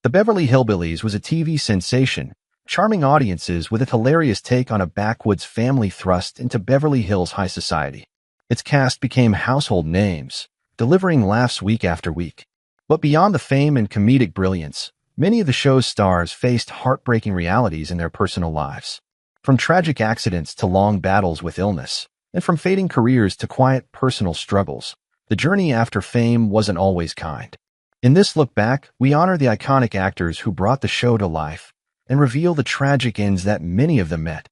The Beverly Hillbillies was a TV sensation, charming audiences with a hilarious take on a backwoods family thrust into Beverly Hills high society. Its cast became household names, delivering laughs week after week. But beyond the fame and comedic brilliance, many of the show's stars faced heartbreaking realities in their personal lives. From tragic accidents to long battles with illness, and from fading careers to quiet personal struggles, the journey after fame wasn't always kind. In this look back, we honor the iconic actors who brought the show to life and reveal the tragic ends that many of them met.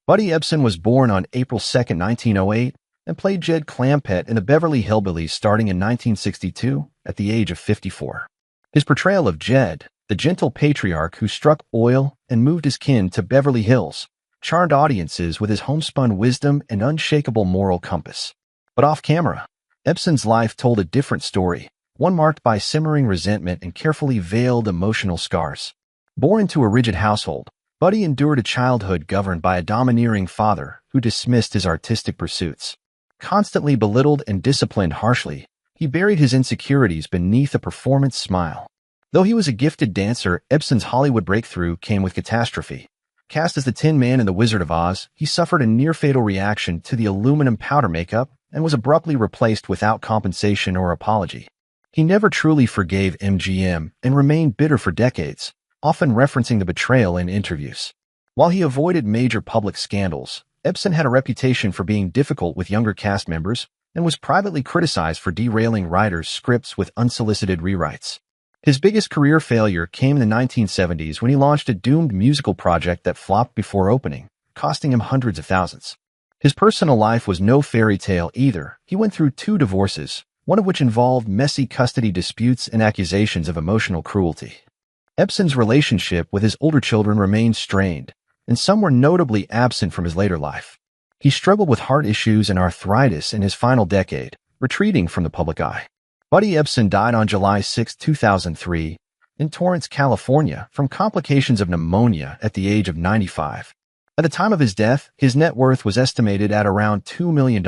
Buddy Ebsen was born on April 2, 1908, and played Jed Clampett in the Beverly Hillbillies starting in 1962 at the age of 54. His portrayal of Jed, the gentle patriarch who struck oil and moved his kin to Beverly Hills, charmed audiences with his homespun wisdom and unshakable moral compass. But off-camera, Ebsen's life told a different story, one marked by simmering resentment and carefully veiled emotional scars. Born into a rigid household, Buddy endured a childhood governed by a domineering father who dismissed his artistic pursuits. Constantly belittled and disciplined harshly, he buried his insecurities beneath a performance smile. Though he was a gifted dancer, Ebsen's Hollywood breakthrough came with catastrophe. Cast as the Tin Man in The Wizard of Oz, he suffered a near-fatal reaction to the aluminum powder makeup and was abruptly replaced without compensation or apology. He never truly forgave MGM and remained bitter for decades, often referencing the betrayal in interviews. While he avoided major public scandals, Ebsen had a reputation for being difficult with younger cast members and was privately criticized for derailing writers' scripts with unsolicited rewrites. His biggest career failure came in the 1970s when he launched a doomed musical project that flopped before opening, costing him hundreds of thousands. His personal life was no fairy tale either. He went through 2 divorces, one of which involved messy custody disputes and accusations of emotional cruelty. Ebsen's relationship with his older children remained strained, and some were notably absent from his later life. He struggled with heart issues and arthritis in his final decade, retreating from the public eye. Buddy Ebsen died on July 6, 2003, in Torrance, California, from complications of pneumonia at the age of 95. At the time of his death, his net worth was estimated at around $2 million,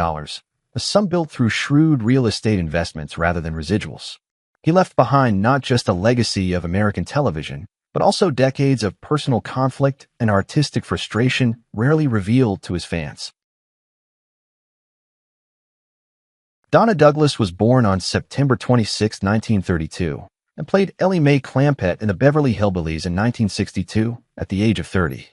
a sum built through shrewd real estate investments rather than residuals. He left behind not just a legacy of American television, but also decades of personal conflict and artistic frustration rarely revealed to his fans. Donna Douglas was born on September 26, 1932, and played Ellie Mae Clampett in the Beverly Hillbillies in 1962 at the age of 30.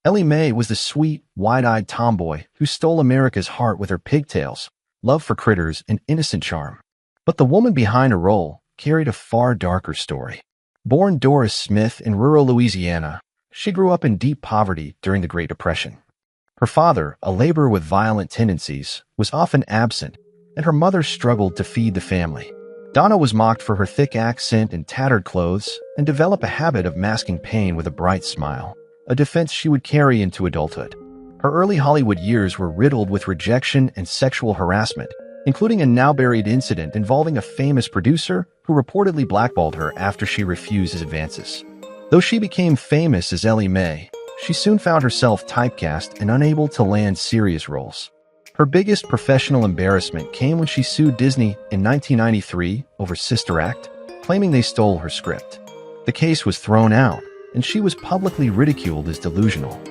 Ellie Mae was the sweet, wide-eyed tomboy who stole America's heart with her pigtails, love for critters, and innocent charm. But the woman behind her role carried a far darker story. Born Doris Smith in rural Louisiana, she grew up in deep poverty during the Great Depression. Her father, a laborer with violent tendencies, was often absent, and her mother struggled to feed the family. Donna was mocked for her thick accent and tattered clothes and developed a habit of masking pain with a bright smile, a defense she would carry into adulthood. Her early Hollywood years were riddled with rejection and sexual harassment, including a now-buried incident involving a famous producer who reportedly blackballed her after she refused his advances. Though she became famous as Ellie Mae, she soon found herself typecast and unable to land serious roles. Her biggest professional embarrassment came when she sued Disney in 1993 over Sister Act, claiming they stole her script. The case was thrown out, and she was publicly ridiculed as delusional.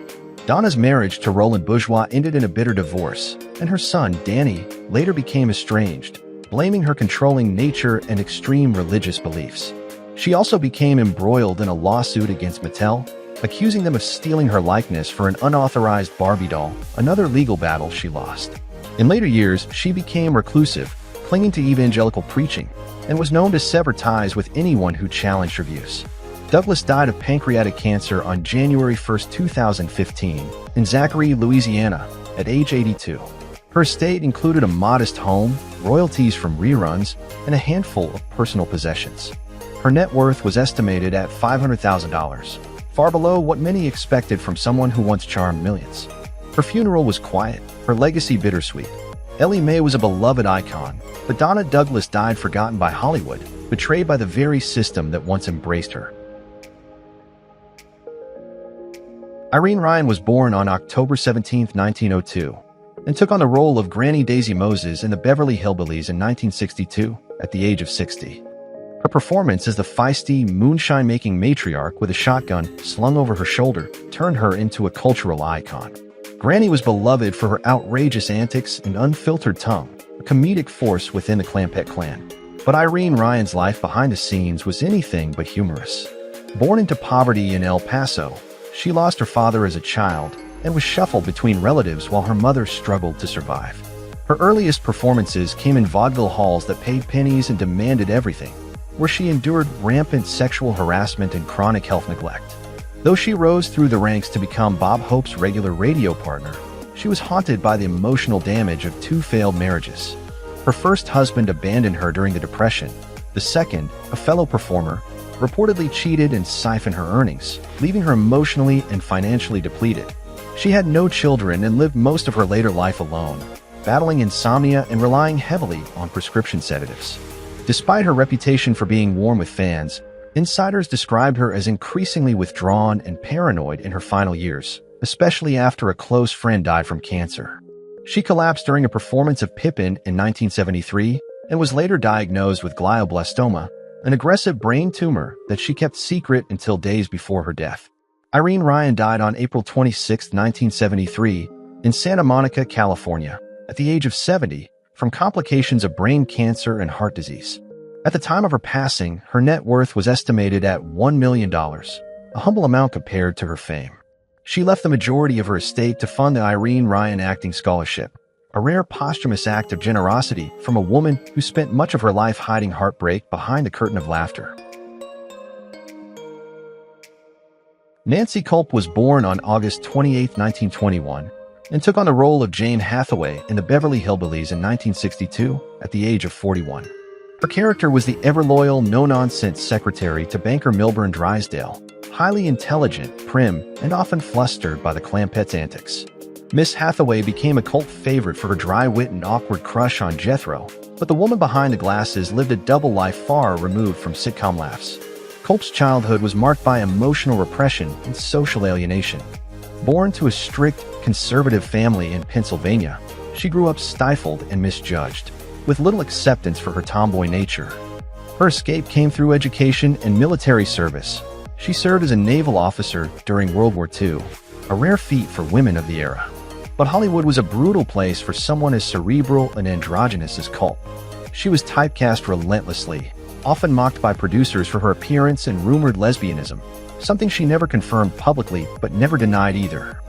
Donna's marriage to Roland Bourgeois ended in a bitter divorce, and her son, Danny, later became estranged, blaming her controlling nature and extreme religious beliefs. She also became embroiled in a lawsuit against Mattel, accusing them of stealing her likeness for an unauthorized Barbie doll, another legal battle she lost. In later years, she became reclusive, clinging to evangelical preaching, and was known to sever ties with anyone who challenged her views. Douglas died of pancreatic cancer on January 1, 2015, in Zachary, Louisiana, at age 82. Her estate included a modest home, royalties from reruns, and a handful of personal possessions. Her net worth was estimated at $500,000, far below what many expected from someone who once charmed millions. Her funeral was quiet, her legacy bittersweet. Ellie Mae was a beloved icon, but Donna Douglas died forgotten by Hollywood, betrayed by the very system that once embraced her. Irene Ryan was born on October 17, 1902, and took on the role of Granny Daisy Moses in the Beverly Hillbillies in 1962 at the age of 60. A performance as the feisty, moonshine-making matriarch with a shotgun slung over her shoulder turned her into a cultural icon. Granny was beloved for her outrageous antics and unfiltered tongue, a comedic force within the Clampett clan. But Irene Ryan's life behind the scenes was anything but humorous. Born into poverty in El Paso, she lost her father as a child and was shuffled between relatives while her mother struggled to survive. Her earliest performances came in vaudeville halls that paid pennies and demanded everything, where she endured rampant sexual harassment and chronic health neglect. Though she rose through the ranks to become Bob Hope's regular radio partner, she was haunted by the emotional damage of 2 failed marriages. Her first husband abandoned her during the Depression. The second, a fellow performer, reportedly cheated and siphoned her earnings, leaving her emotionally and financially depleted. She had no children and lived most of her later life alone, battling insomnia and relying heavily on prescription sedatives. Despite her reputation for being warm with fans, insiders described her as increasingly withdrawn and paranoid in her final years, especially after a close friend died from cancer. She collapsed during a performance of Pippin in 1973 and was later diagnosed with glioblastoma, an aggressive brain tumor that she kept secret until days before her death. Irene Ryan died on April 26, 1973, in Santa Monica, California, at the age of 70, from complications of brain cancer and heart disease. At the time of her passing, her net worth was estimated at $1 million, a humble amount compared to her fame. She left the majority of her estate to fund the Irene Ryan Acting Scholarship, a rare posthumous act of generosity from a woman who spent much of her life hiding heartbreak behind a curtain of laughter. Nancy Culp was born on August 28, 1921, and took on the role of Jane Hathaway in the Beverly Hillbillies in 1962 at the age of 41. Her character was the ever-loyal, no-nonsense secretary to banker Milburn Drysdale, highly intelligent, prim, and often flustered by the Clampetts' antics. Miss Hathaway became a cult favorite for her dry wit and awkward crush on Jethro, but the woman behind the glasses lived a double life far removed from sitcom laughs. Culp's childhood was marked by emotional repression and social alienation. Born to a strict, conservative family in Pennsylvania, she grew up stifled and misjudged, with little acceptance for her tomboy nature. Her escape came through education and military service. She served as a naval officer during World War II, a rare feat for women of the era. But Hollywood was a brutal place for someone as cerebral and androgynous as Culp. She was typecast relentlessly, often mocked by producers for her appearance and rumored lesbianism, something she never confirmed publicly but never denied either.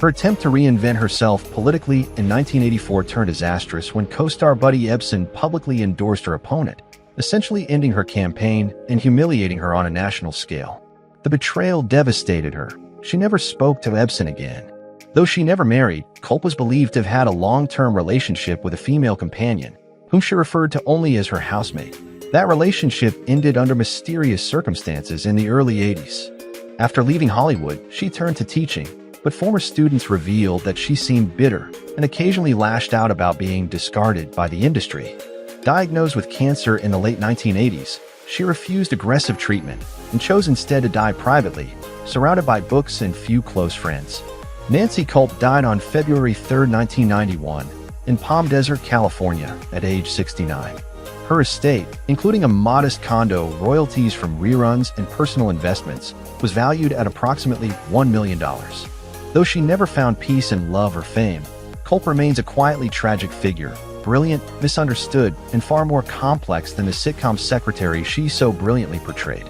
Her attempt to reinvent herself politically in 1984 turned disastrous when co-star Buddy Ebsen publicly endorsed her opponent, essentially ending her campaign and humiliating her on a national scale. The betrayal devastated her. She never spoke to Ebsen again. Though she never married, Culp was believed to have had a long-term relationship with a female companion, whom she referred to only as her housemate. That relationship ended under mysterious circumstances in the early 80s. After leaving Hollywood, she turned to teaching, but former students revealed that she seemed bitter and occasionally lashed out about being discarded by the industry. Diagnosed with cancer in the late 1980s, she refused aggressive treatment and chose instead to die privately, surrounded by books and few close friends. Nancy Culp died on February 3, 1991, in Palm Desert, California, at age 69. Her estate, including a modest condo, royalties from reruns, and personal investments, was valued at approximately $1 million. Though she never found peace in love or fame, Culp remains a quietly tragic figure, brilliant, misunderstood, and far more complex than the sitcom secretary she so brilliantly portrayed.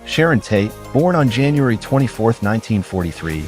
Sharon Tate, born on January 24, 1943,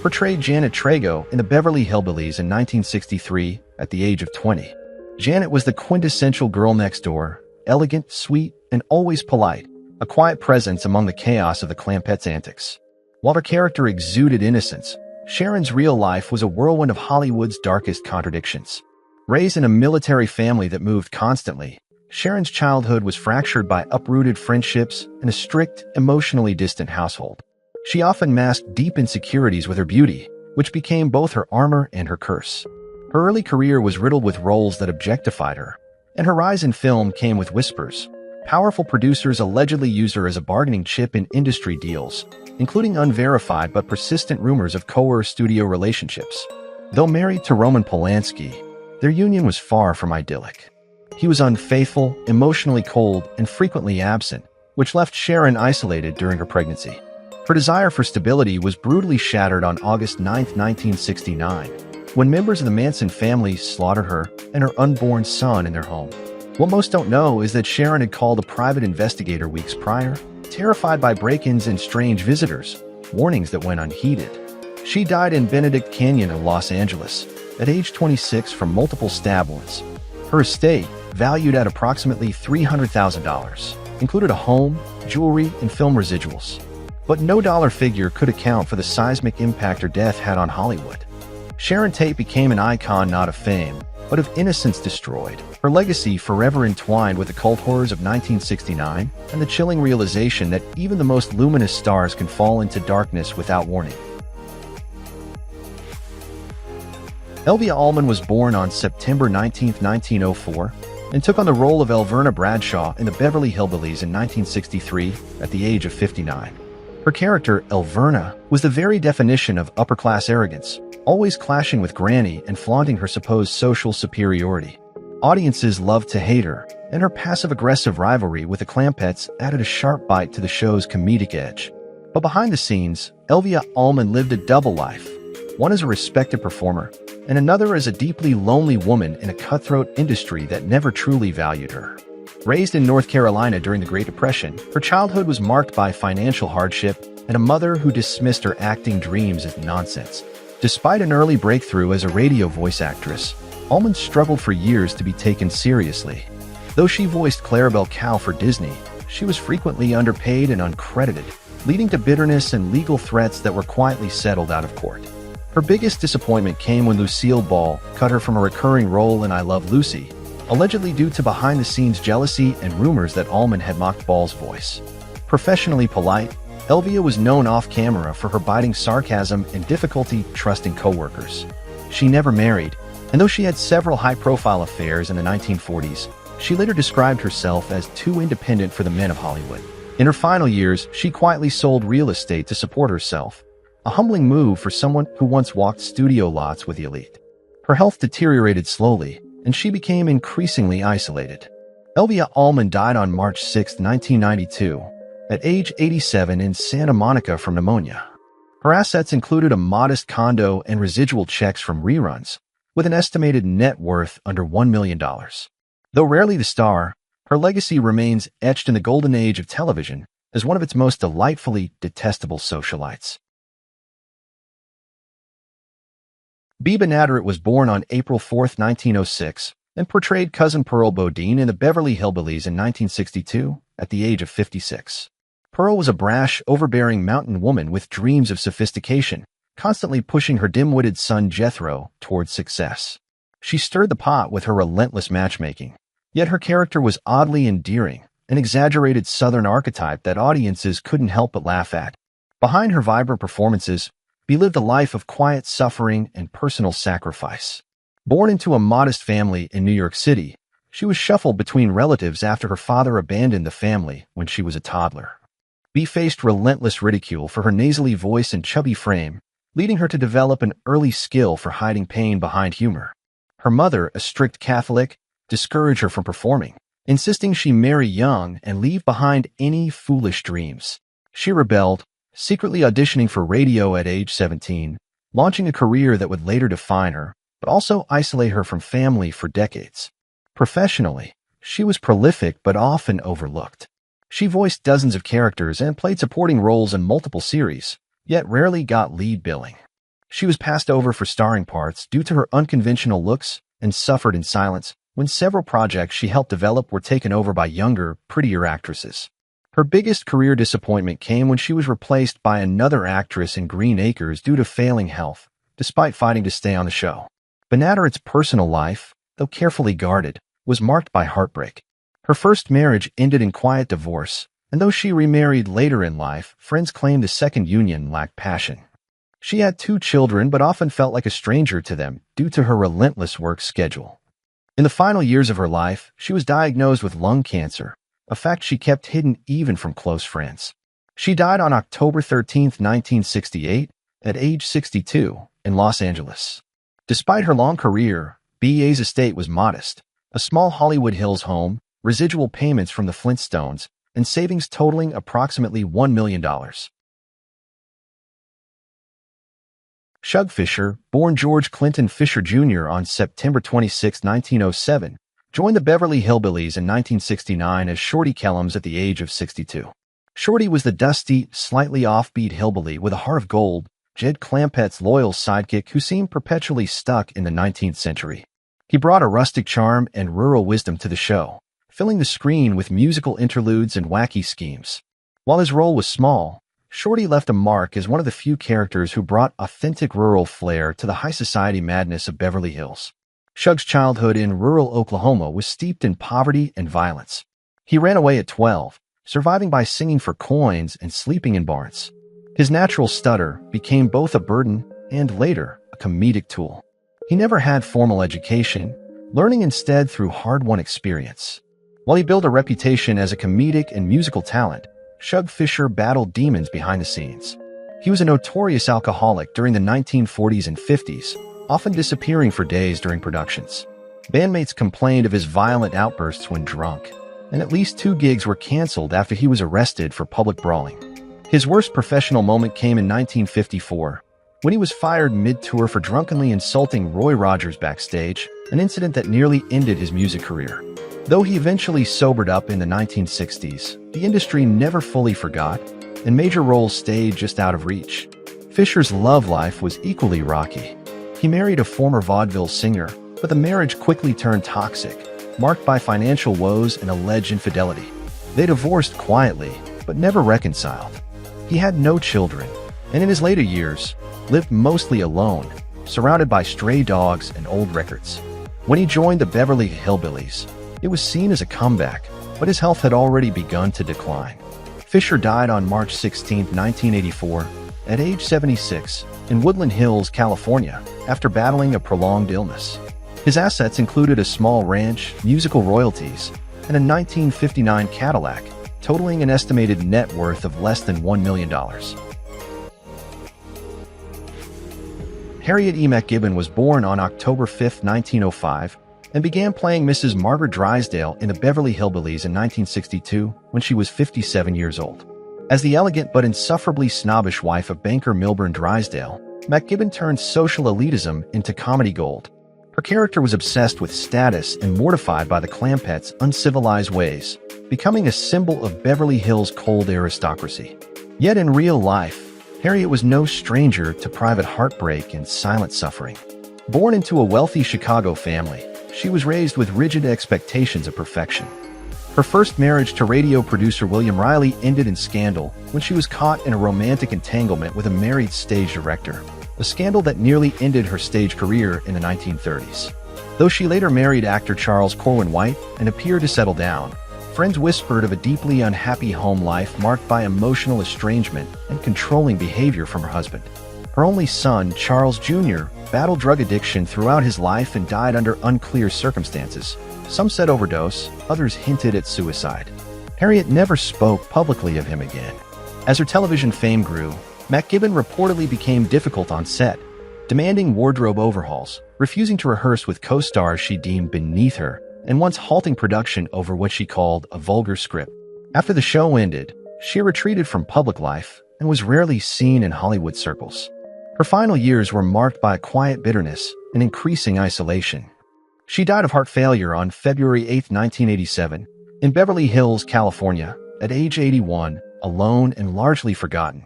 portrayed Janet Trago in the Beverly Hillbillies in 1963 at the age of 20. Janet was the quintessential girl next door, elegant, sweet, and always polite, a quiet presence among the chaos of the Clampetts' antics. While her character exuded innocence, Sharon's real life was a whirlwind of Hollywood's darkest contradictions. Raised in a military family that moved constantly, Sharon's childhood was fractured by uprooted friendships and a strict, emotionally distant household. She often masked deep insecurities with her beauty, which became both her armor and her curse. Her early career was riddled with roles that objectified her, and her rise in film came with whispers. Powerful producers allegedly used her as a bargaining chip in industry deals, including unverified but persistent rumors of coerced studio relationships. Though married to Roman Polanski, their union was far from idyllic. He was unfaithful, emotionally cold, and frequently absent, which left Sharon isolated during her pregnancy. Her desire for stability was brutally shattered on August 9, 1969, when members of the Manson family slaughtered her and her unborn son in their home. What most don't know is that Sharon had called a private investigator weeks prior, terrified by break-ins and strange visitors, warnings that went unheeded. She died in Benedict Canyon of Los Angeles at age 26 from multiple stab wounds. Her estate, valued at approximately $300,000, included a home, jewelry, and film residuals. But no dollar figure could account for the seismic impact her death had on Hollywood. Sharon Tate became an icon not of fame, but of innocence destroyed, her legacy forever entwined with the cult horrors of 1969 and the chilling realization that even the most luminous stars can fall into darkness without warning. Elia Alman was born on September 19, 1904, and took on the role of Elverna Bradshaw in the Beverly Hillbillies in 1963 at the age of 59. Her character, Elverna, was the very definition of upper-class arrogance, always clashing with Granny and flaunting her supposed social superiority. Audiences loved to hate her, and her passive-aggressive rivalry with the Clampetts added a sharp bite to the show's comedic edge. But behind the scenes, Elia Alman lived a double life, one as a respected performer, and another as a deeply lonely woman in a cutthroat industry that never truly valued her. Raised in North Carolina during the Great Depression, her childhood was marked by financial hardship and a mother who dismissed her acting dreams as nonsense. Despite an early breakthrough as a radio voice actress, Alman struggled for years to be taken seriously. Though she voiced Clarabelle Cow for Disney, she was frequently underpaid and uncredited, leading to bitterness and legal threats that were quietly settled out of court. Her biggest disappointment came when Lucille Ball cut her from a recurring role in I Love Lucy, allegedly due to behind-the-scenes jealousy and rumors that Alman had mocked Ball's voice. Professionally polite, Elia was known off-camera for her biting sarcasm and difficulty trusting coworkers. She never married, and though she had several high-profile affairs in the 1940s, she later described herself as too independent for the men of Hollywood. In her final years, she quietly sold real estate to support herself, a humbling move for someone who once walked studio lots with the elite. Her health deteriorated slowly, and she became increasingly isolated. Elia Alman died on March 6, 1992, at age 87 in Santa Monica from pneumonia. Her assets included a modest condo and residual checks from reruns, with an estimated net worth under $1 million. Though rarely the star, her legacy remains etched in the golden age of television as one of its most delightfully detestable socialites. Biba Naderett was born on April 4, 1906, and portrayed cousin Pearl Bodine in the Beverly Hillbillies in 1962 at the age of 56. Pearl was a brash, overbearing mountain woman with dreams of sophistication, constantly pushing her dim-witted son Jethro towards success. She stirred the pot with her relentless matchmaking, yet her character was oddly endearing, an exaggerated Southern archetype that audiences couldn't help but laugh at. Behind her vibrant performances, Bea lived a life of quiet suffering and personal sacrifice. Born into a modest family in New York City, she was shuffled between relatives after her father abandoned the family when she was a toddler. Bea faced relentless ridicule for her nasally voice and chubby frame, leading her to develop an early skill for hiding pain behind humor. Her mother, a strict Catholic, discouraged her from performing, insisting she marry young and leave behind any foolish dreams. She rebelled, secretly auditioning for radio at age 17, launching a career that would later define her, but also isolate her from family for decades. Professionally, she was prolific but often overlooked. She voiced dozens of characters and played supporting roles in multiple series, yet rarely got lead billing. She was passed over for starring parts due to her unconventional looks and suffered in silence when several projects she helped develop were taken over by younger, prettier actresses. Her biggest career disappointment came when she was replaced by another actress in Green Acres due to failing health, despite fighting to stay on the show. Naderett's personal life, though carefully guarded, was marked by heartbreak. Her first marriage ended in quiet divorce, and though she remarried later in life, friends claimed the second union lacked passion. She had 2 children but often felt like a stranger to them due to her relentless work schedule. In the final years of her life, she was diagnosed with lung cancer, a fact she kept hidden even from close friends. She died on October 13, 1968, at age 62, in Los Angeles. Despite her long career, Bea's estate was modest, a small Hollywood Hills home, residual payments from the Flintstones, and savings totaling approximately $1 million. Chug Fischer, born George Clinton Fisher Jr. on September 26, 1907, joined the Beverly Hillbillies in 1969 as Shorty Kellums at the age of 62. Shorty was the dusty, slightly offbeat hillbilly with a heart of gold, Jed Clampett's loyal sidekick who seemed perpetually stuck in the 19th century. He brought a rustic charm and rural wisdom to the show, filling the screen with musical interludes and wacky schemes. While his role was small, Shorty left a mark as one of the few characters who brought authentic rural flair to the high society madness of Beverly Hills. Chug's childhood in rural Oklahoma was steeped in poverty and violence. He ran away at 12, surviving by singing for coins and sleeping in barns. His natural stutter became both a burden and, later, a comedic tool. He never had formal education, learning instead through hard-won experience. While he built a reputation as a comedic and musical talent, Chug Fischer battled demons behind the scenes. He was a notorious alcoholic during the 1940s and 50s, often disappearing for days during productions. Bandmates complained of his violent outbursts when drunk, and at least 2 gigs were canceled after he was arrested for public brawling. His worst professional moment came in 1954, when he was fired mid-tour for drunkenly insulting Roy Rogers backstage, an incident that nearly ended his music career. Though he eventually sobered up in the 1960s, the industry never fully forgot, and major roles stayed just out of reach. Fischer's love life was equally rocky. He married a former vaudeville singer, but the marriage quickly turned toxic, marked by financial woes and alleged infidelity. They divorced quietly, but never reconciled. He had no children, and in his later years, lived mostly alone, surrounded by stray dogs and old records. When he joined the Beverly Hillbillies, it was seen as a comeback, but his health had already begun to decline. Fischer died on March 16, 1984, at age 76, in Woodland Hills, California, after battling a prolonged illness. His assets included a small ranch, musical royalties, and a 1959 Cadillac, totaling an estimated net worth of less than $1 million. Harriet EMC Gibbon was born on October 5, 1905, and began playing Mrs. Margaret Drysdale in the Beverly Hillbillies in 1962 when she was 57 years old. As the elegant but insufferably snobbish wife of banker Milburn Drysdale, McGibbon turned social elitism into comedy gold. Her character was obsessed with status and mortified by the Clampetts' uncivilized ways, becoming a symbol of Beverly Hills' cold aristocracy. Yet in real life, Harriet was no stranger to private heartbreak and silent suffering. Born into a wealthy Chicago family, she was raised with rigid expectations of perfection. Her first marriage to radio producer William Riley ended in scandal when she was caught in a romantic entanglement with a married stage director, a scandal that nearly ended her stage career in the 1930s. Though she later married actor Charles Corwin White and appeared to settle down, friends whispered of a deeply unhappy home life marked by emotional estrangement and controlling behavior from her husband. Her only son, Charles Jr., battled drug addiction throughout his life and died under unclear circumstances. Some said overdose, others hinted at suicide. Harriet never spoke publicly of him again. As her television fame grew, McGibbon reportedly became difficult on set, demanding wardrobe overhauls, refusing to rehearse with co-stars she deemed beneath her, and once halting production over what she called a vulgar script. After the show ended, she retreated from public life and was rarely seen in Hollywood circles. Her final years were marked by a quiet bitterness and increasing isolation. She died of heart failure on February 8, 1987, in Beverly Hills, California, at age 81, alone and largely forgotten.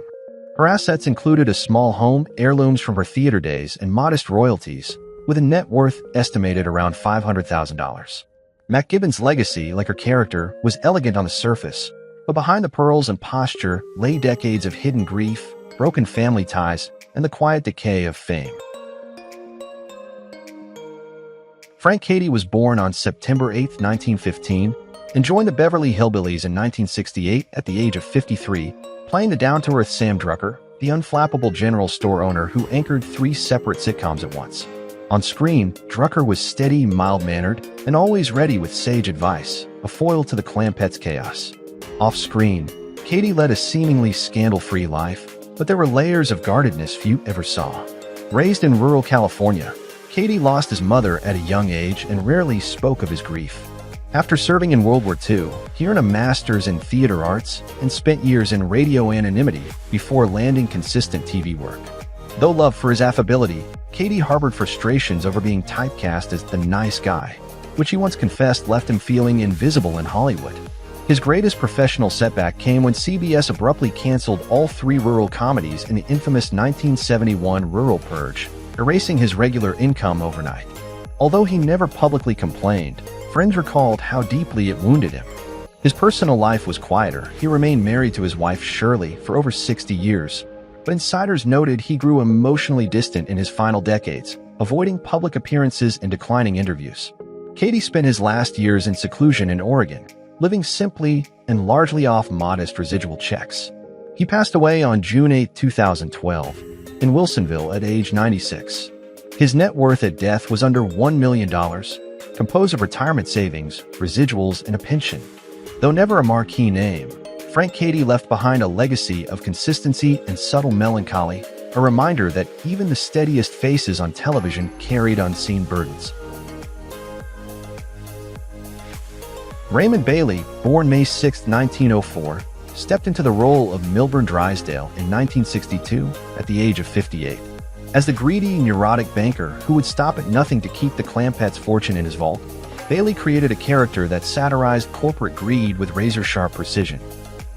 Her assets included a small home, heirlooms from her theater days, and modest royalties, with a net worth estimated around $500,000. McGibbon's legacy, like her character, was elegant on the surface, but behind the pearls and posture lay decades of hidden grief, broken family ties, and the quiet decay of fame. Frank Cady was born on September 8, 1915, and joined the Beverly Hillbillies in 1968 at the age of 53, playing the down-to-earth Sam Drucker, the unflappable general store owner who anchored 3 separate sitcoms at once. On screen, Drucker was steady, mild-mannered, and always ready with sage advice, a foil to the Clampetts' chaos. Off-screen, Cady led a seemingly scandal-free life, but there were layers of guardedness few ever saw. Raised in rural California, Katie lost his mother at a young age and rarely spoke of his grief. After serving in World War II, he earned a master's in theater arts and spent years in radio anonymity before landing consistent TV work. Though loved for his affability, Katie harbored frustrations over being typecast as the nice guy, which he once confessed left him feeling invisible in Hollywood. His greatest professional setback came when CBS abruptly canceled all 3 rural comedies in the infamous 1971 Rural Purge, erasing his regular income overnight. Although he never publicly complained, friends recalled how deeply it wounded him. His personal life was quieter. He remained married to his wife Shirley for over 60 years, but insiders noted he grew emotionally distant in his final decades, avoiding public appearances and declining interviews. Katie spent his last years in seclusion in Oregon, living simply and largely off modest residual checks. He passed away on June 8, 2012, in Wilsonville at age 96. His net worth at death was under $1 million, composed of retirement savings, residuals, and a pension. Though never a marquee name, Frank Katie left behind a legacy of consistency and subtle melancholy, a reminder that even the steadiest faces on television carried unseen burdens. Raymond Bailey, born May 6, 1904, stepped into the role of Milburn Drysdale in 1962 at the age of 58. As the greedy, neurotic banker who would stop at nothing to keep the Clampetts' fortune in his vault, Bailey created a character that satirized corporate greed with razor-sharp precision.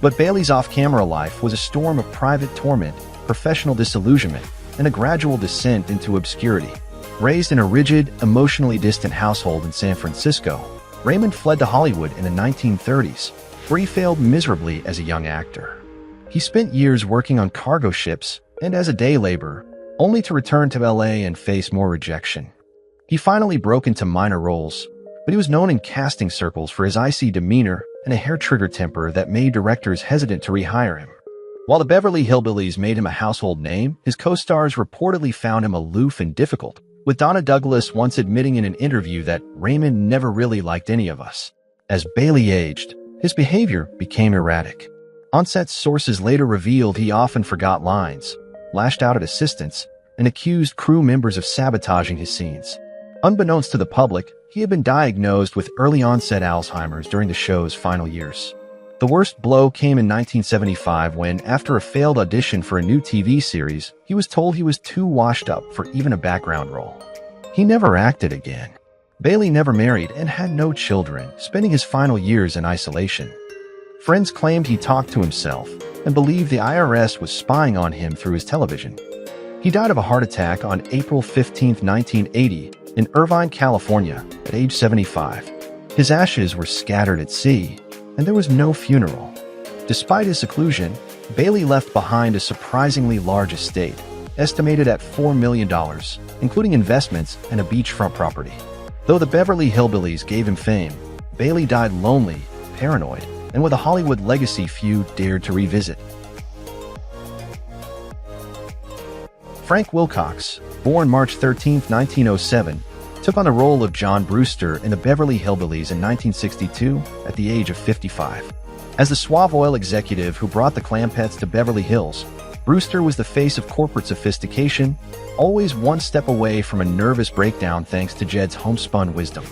But Bailey's off-camera life was a storm of private torment, professional disillusionment, and a gradual descent into obscurity. Raised in a rigid, emotionally distant household in San Francisco, Raymond fled to Hollywood in the 1930s, where he failed miserably as a young actor. He spent years working on cargo ships and as a day laborer, only to return to LA and face more rejection. He finally broke into minor roles, but he was known in casting circles for his icy demeanor and a hair-trigger temper that made directors hesitant to rehire him. While the Beverly Hillbillies made him a household name, his co-stars reportedly found him aloof and difficult, with Donna Douglas once admitting in an interview that Raymond never really liked any of us. As Bailey aged, his behavior became erratic. On-set sources later revealed he often forgot lines, lashed out at assistants, and accused crew members of sabotaging his scenes. Unbeknownst to the public, he had been diagnosed with early-onset Alzheimer's during the show's final years. The worst blow came in 1975 when, after a failed audition for a new TV series, he was told he was too washed up for even a background role. He never acted again. Bailey never married and had no children, spending his final years in isolation. Friends claimed he talked to himself and believed the IRS was spying on him through his television. He died of a heart attack on April 15, 1980, in Irvine, California, at age 75. His ashes were scattered at sea, and there was no funeral. Despite his seclusion, Bailey left behind a surprisingly large estate, estimated at $4 million, including investments and a beachfront property. Though the Beverly Hillbillies gave him fame, Bailey died lonely, paranoid, and with a Hollywood legacy few dared to revisit. Frank Wilcox, born March 13, 1907, took on the role of John Brewster in the Beverly Hillbillies in 1962 at the age of 55. As the suave oil executive who brought the Clampetts to Beverly Hills, Brewster was the face of corporate sophistication, always one step away from a nervous breakdown thanks to Jed's homespun wisdom.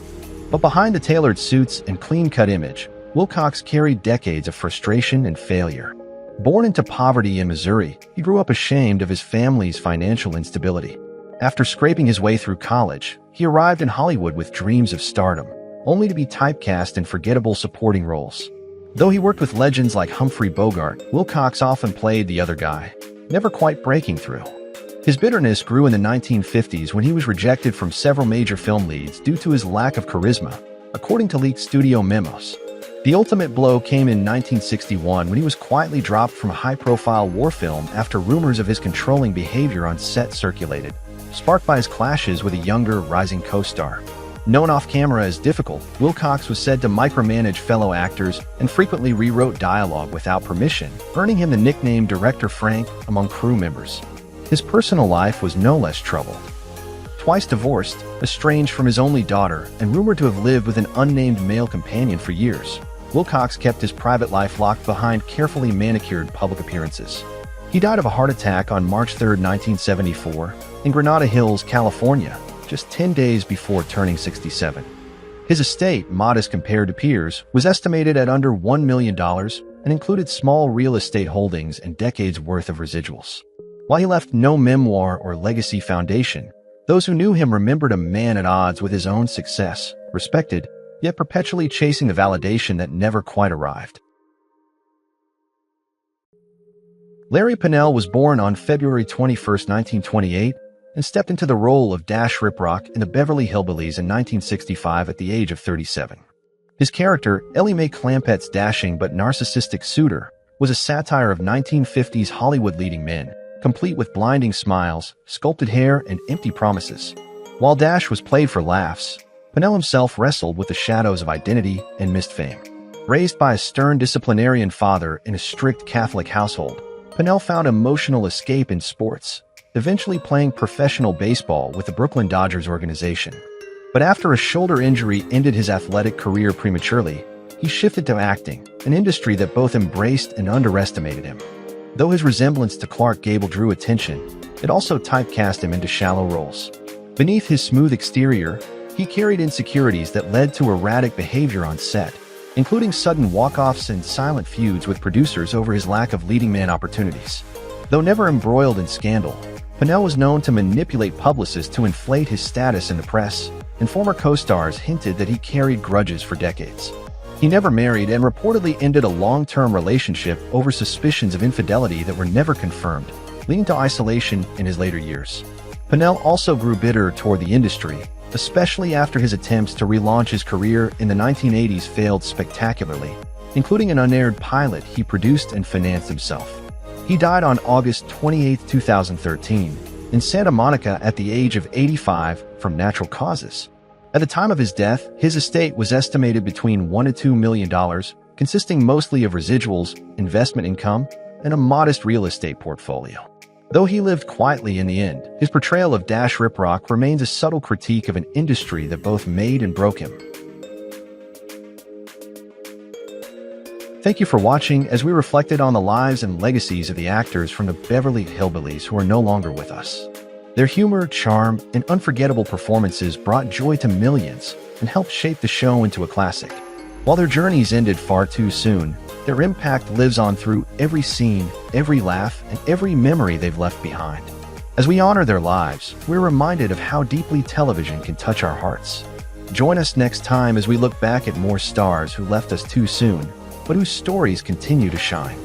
But behind the tailored suits and clean-cut image, Wilcox carried decades of frustration and failure. Born into poverty in Missouri, he grew up ashamed of his family's financial instability. After scraping his way through college, he arrived in Hollywood with dreams of stardom, only to be typecast in forgettable supporting roles. Though he worked with legends like Humphrey Bogart, Wilcox often played the other guy, never quite breaking through. His bitterness grew in the 1950s when he was rejected from several major film leads due to his lack of charisma, according to leaked studio memos. The ultimate blow came in 1961 when he was quietly dropped from a high-profile war film after rumors of his controlling behavior on set circulated, sparked by his clashes with a younger, rising co-star. Known off-camera as difficult, Wilcox was said to micromanage fellow actors and frequently rewrote dialogue without permission, earning him the nickname Director Frank among crew members. His personal life was no less troubled. Twice divorced, estranged from his only daughter, and rumored to have lived with an unnamed male companion for years, Wilcox kept his private life locked behind carefully manicured public appearances. He died of a heart attack on March 3, 1974, in Granada Hills, California, just 10 days before turning 67. His estate, modest compared to peers, was estimated at under $1 million and included small real estate holdings and decades' worth of residuals. While he left no memoir or legacy foundation, those who knew him remembered a man at odds with his own success, respected, yet perpetually chasing the validation that never quite arrived. Larry Pennell was born on February 21, 1928, and stepped into the role of Dash Riprock in the Beverly Hillbillies in 1965 at the age of 37. His character, Ellie Mae Clampett's dashing but narcissistic suitor, was a satire of 1950s Hollywood leading men, complete with blinding smiles, sculpted hair, and empty promises. While Dash was played for laughs, Pennell himself wrestled with the shadows of identity and missed fame. Raised by a stern disciplinarian father in a strict Catholic household, Pennell found emotional escape in sports, eventually playing professional baseball with the Brooklyn Dodgers organization. But after a shoulder injury ended his athletic career prematurely, he shifted to acting, an industry that both embraced and underestimated him. Though his resemblance to Clark Gable drew attention, it also typecast him into shallow roles. Beneath his smooth exterior, he carried insecurities that led to erratic behavior on set, including sudden walk-offs and silent feuds with producers over his lack of leading man opportunities. Though never embroiled in scandal, Pennell was known to manipulate publicists to inflate his status in the press, and former co-stars hinted that he carried grudges for decades. He never married and reportedly ended a long-term relationship over suspicions of infidelity that were never confirmed, leading to isolation in his later years. Pennell also grew bitter toward the industry, especially after his attempts to relaunch his career in the 1980s failed spectacularly, including an unaired pilot he produced and financed himself. He died on August 28, 2013, in Santa Monica at the age of 85 from natural causes. At the time of his death, his estate was estimated between $1 to $2 million, consisting mostly of residuals, investment income, and a modest real estate portfolio. Though he lived quietly in the end, his portrayal of Dash Riprock remains a subtle critique of an industry that both made and broke him. Thank you for watching as we reflected on the lives and legacies of the actors from the Beverly Hillbillies who are no longer with us. Their humor, charm, and unforgettable performances brought joy to millions and helped shape the show into a classic. While their journeys ended far too soon, their impact lives on through every scene, every laugh, and every memory they've left behind. As we honor their lives, we're reminded of how deeply television can touch our hearts. Join us next time as we look back at more stars who left us too soon, but whose stories continue to shine.